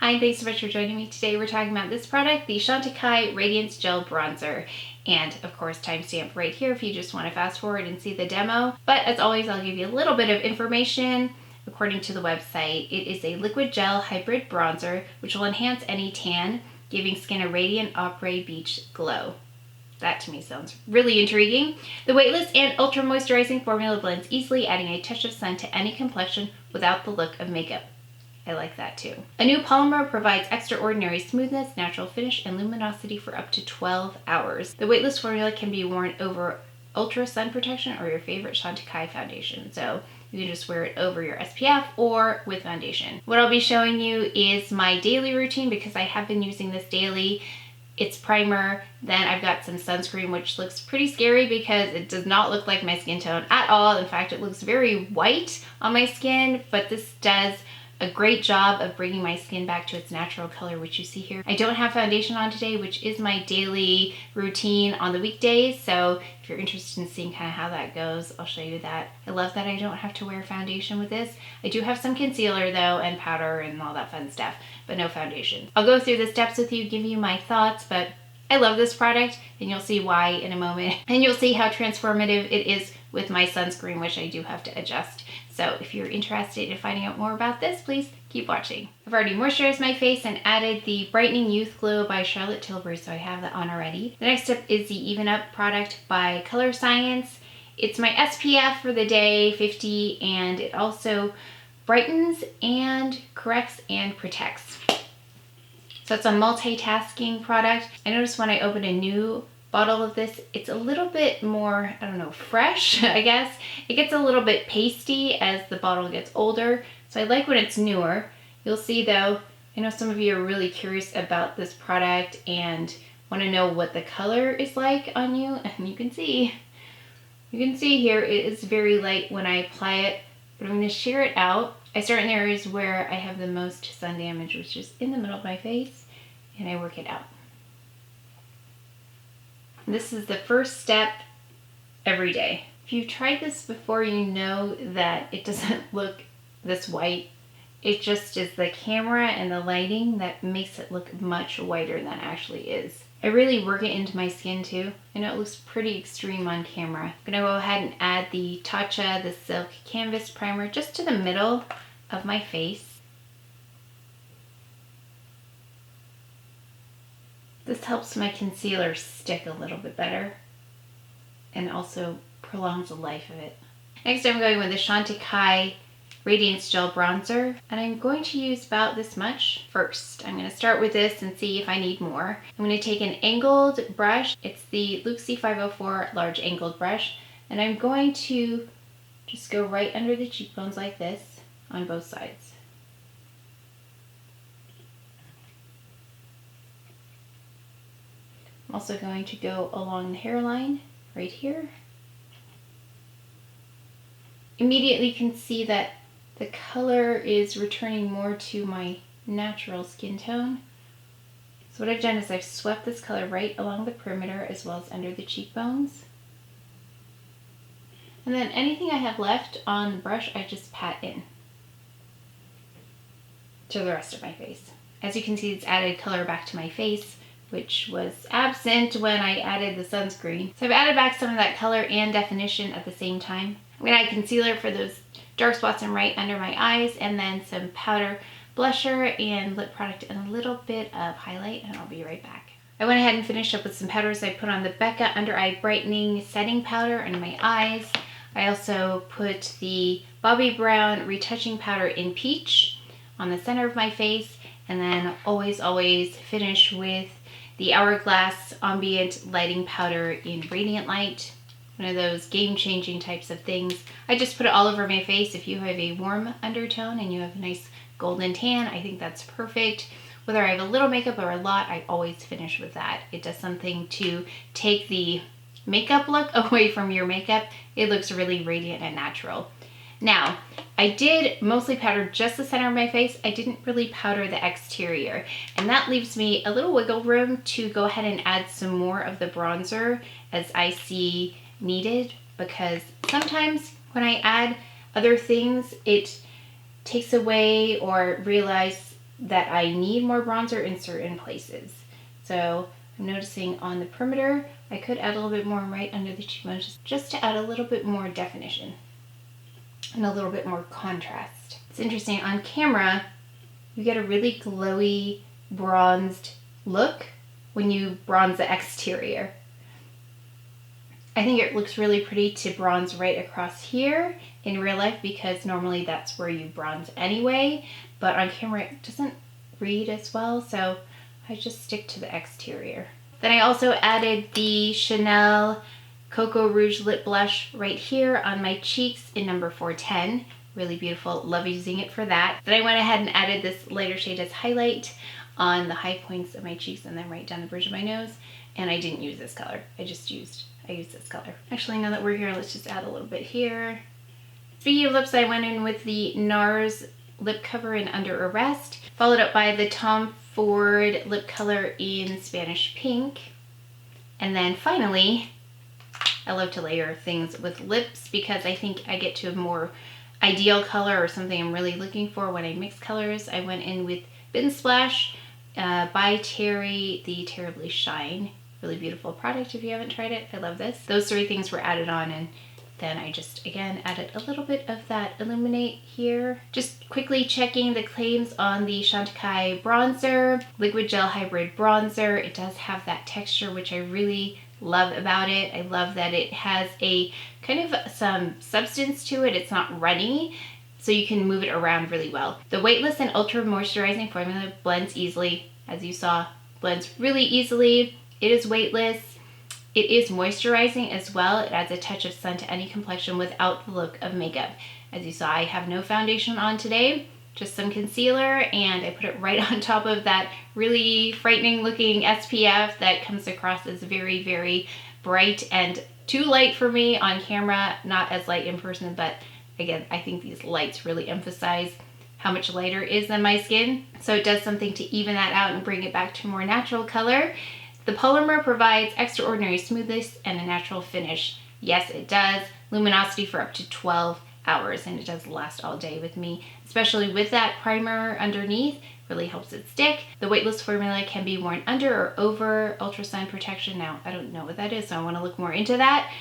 Hi, thanks so much for joining me today. We're talking about this product, the Chantecaille Radiance Gel Bronzer. And of course, timestamp right here if you just want to fast forward and see the demo. But as always, I'll give you a little bit of information. According to the website, it is a liquid gel hybrid bronzer, which will enhance any tan, giving skin a radiant ombre beach glow. That to me sounds really intriguing. The weightless and ultra moisturizing formula blends easily, adding a touch of sun to any complexion without the look of makeup. I like that too. A new polymer provides extraordinary smoothness, natural finish, and luminosity for up to 12 hours. The weightless formula can be worn over ultra sun protection or your favorite Chantecaille foundation. So you can just wear it over your SPF or with foundation. What I'll be showing you is my daily routine because I have been using this daily. It's primer, then I've got some sunscreen, which looks pretty scary because it does not look like my skin tone at all. In fact, it looks very white on my skin, but this does a great job of bringing my skin back to its natural color, which you see here. I don't have foundation on today, which is my daily routine on the weekdays. So if you're interested in seeing kind of how that goes, I'll show you that. I love that I don't have to wear foundation with this. I do have some concealer though, and powder and all that fun stuff, but no foundation. I'll go through the steps with you, give you my thoughts, but I love this product and you'll see why in a moment. And you'll see how transformative it is with my sunscreen, which I do have to adjust. So if you're interested in finding out more about this, please keep watching. I've already moisturized my face and added the Brightening Youth Glow by Charlotte Tilbury, so I have that on already. The next step is the Even Up product by Colorescience. It's my SPF for the day, 50, and it also brightens and corrects and protects. So it's a multitasking product. I noticed when I open a new bottle of this, it's a little bit more, I don't know, fresh, I guess. It gets a little bit pasty as the bottle gets older. So I like when it's newer. You'll see though, I know some of you are really curious about this product and want to know what the color is like on you. And you can see here, it is very light when I apply it, but I'm going to sheer it out. I start in the areas where I have the most sun damage, which is in the middle of my face, and I work it out. This is the first step every day. If you've tried this before, you know that it doesn't look this white. It just is the camera and the lighting that makes it look much whiter than it actually is. I really work it into my skin too. I know it looks pretty extreme on camera. I'm gonna go ahead and add the Tatcha, the Silk Canvas Primer, just to the middle of my face. This helps my concealer stick a little bit better and also prolongs the life of it. Next I'm going with the Chantecaille Radiance Gel Bronzer, and I'm going to use about this much first. I'm going to start with this and see if I need more. I'm going to take an angled brush. It's the LUXIE 504 large angled brush, and I'm going to just go right under the cheekbones like this on both sides. I'm also going to go along the hairline right here. Immediately you can see that the color is returning more to my natural skin tone. So what I've done is I've swept this color right along the perimeter as well as under the cheekbones. And then anything I have left on the brush, I just pat in to the rest of my face. As you can see, it's added color back to my face, which was absent when I added the sunscreen. So I've added back some of that color and definition at the same time. I'm gonna add concealer for those dark spots and right under my eyes, and then some powder, blusher, and lip product, and a little bit of highlight, and I'll be right back. I went ahead and finished up with some powders. I put on the Becca Under Eye Brightening Setting Powder under my eyes. I also put the Bobbi Brown Retouching Powder in Peach on the center of my face, and then always finish with the Hourglass Ambient Lighting Powder in Radiant Light. One of those game-changing types of things. I just put it all over my face. If you have a warm undertone and you have a nice golden tan, I think that's perfect. Whether I have a little makeup or a lot, I always finish with that. It does something to take the makeup look away from your makeup. It looks really radiant and natural. Now, I did mostly powder just the center of my face. I didn't really powder the exterior, and that leaves me a little wiggle room to go ahead and add some more of the bronzer as I see needed, because sometimes when I add other things, it takes away or realize that I need more bronzer in certain places. So I'm noticing on the perimeter, I could add a little bit more right under the cheekbones just to add a little bit more definition and a little bit more contrast. It's interesting, on camera, you get a really glowy, bronzed look when you bronze the exterior. I think it looks really pretty to bronze right across here in real life because normally that's where you bronze anyway, but on camera it doesn't read as well, so I just stick to the exterior. Then I also added the Chanel Coco Rouge Lip Blush right here on my cheeks in number 410. Really beautiful, love using it for that. Then I went ahead and added this lighter shade as highlight on the high points of my cheeks and then right down the bridge of my nose. And I didn't use this color, I used this color. Actually, now that we're here, let's just add a little bit here. Speaking of lips, I went in with the NARS lip cover in Under Arrest, followed up by the Tom Ford lip color in Spanish Pink. And then finally, I love to layer things with lips because I think I get to a more ideal color or something I'm really looking for when I mix colors. I went in with Bitten Splash by Terry, the Terrybly Shine. Really beautiful product if you haven't tried it. I love this. Those three things were added on, and then I just, again, added a little bit of that Illuminate here. Just quickly checking the claims on the Chantecaille bronzer, liquid gel hybrid bronzer. It does have that texture, which I really love about it. I love that it has a kind of some substance to it. It's not runny, so you can move it around really well. The weightless and ultra moisturizing formula blends easily. As you saw, blends really easily. It is weightless. It is moisturizing as well. It adds a touch of sun to any complexion without the look of makeup. As you saw, I have no foundation on today, just some concealer, and I put it right on top of that really frightening looking SPF that comes across as very, very bright and too light for me on camera, not as light in person, but again, I think these lights really emphasize how much lighter it is than my skin. So it does something to even that out and bring it back to a more natural color. The polymer provides extraordinary smoothness and a natural finish. Yes, it does. Luminosity for up to 12 hours, and it does last all day with me, especially with that primer underneath. Really helps it stick. The weightless formula can be worn under or over ultra sun protection. Now, I don't know what that is, so I want to look more into that.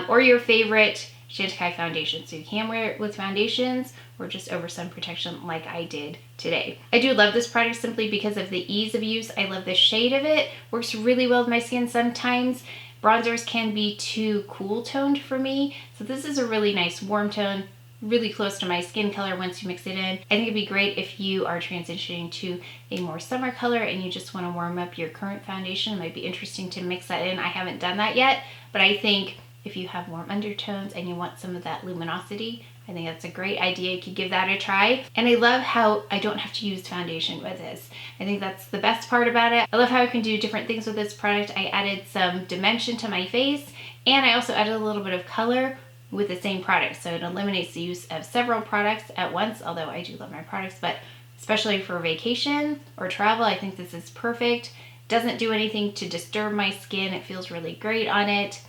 Or your favorite Chantecaille foundation. So you can wear it with foundations or just over sun protection like I did today. I do love this product simply because of the ease of use. I love the shade of it. Works really well with my skin sometimes. Bronzers can be too cool toned for me. So this is a really nice warm tone, really close to my skin color once you mix it in. I think it'd be great if you are transitioning to a more summer color and you just want to warm up your current foundation. It might be interesting to mix that in. I haven't done that yet, but I think if you have warm undertones and you want some of that luminosity, I think that's a great idea. You could give that a try. And I love how I don't have to use foundation with this. I think that's the best part about it. I love how I can do different things with this product. I added some dimension to my face, and I also added a little bit of color with the same product. So it eliminates the use of several products at once, although I do love my products, but especially for vacation or travel, I think this is perfect. Doesn't do anything to disturb my skin. It feels really great on it.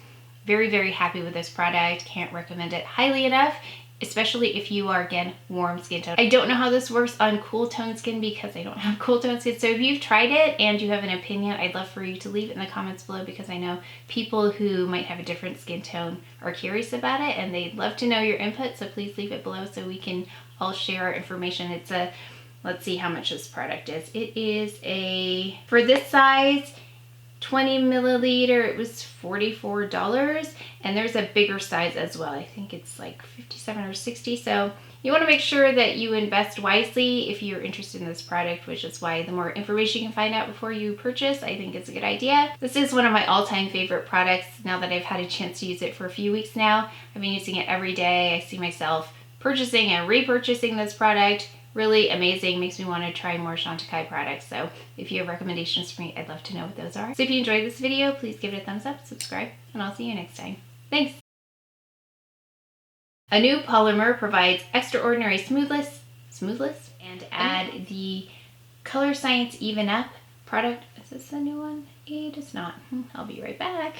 Very, very happy with this product. Can't recommend it highly enough, especially if you are, again, warm skin tone. I don't know how this works on cool tone skin because I don't have cool tone skin. So if you've tried it and you have an opinion, I'd love for you to leave it in the comments below because I know people who might have a different skin tone are curious about it and they'd love to know your input. So please leave it below so we can all share our information. It's a, let's see how much this product is. It is a, for this size, 20 milliliter, it was $44, and there's a bigger size as well. I think it's like 57 or 60. So you want to make sure that you invest wisely if you're interested in this product, which is why the more information you can find out before you purchase, I think it's a good idea. This is one of my all-time favorite products now that I've had a chance to use it for a few weeks now. I've been using it every day. I see myself purchasing and repurchasing this product. Really amazing, makes me want to try more Chantecaille products. So if you have recommendations for me, I'd love to know what those are. So if you enjoyed this video, please give it a thumbs up, subscribe, and I'll see you next time. Thanks. A new polymer provides extraordinary smoothness, and add the Colorescience Even Up product. Is this a new one? It is not. I'll be right back.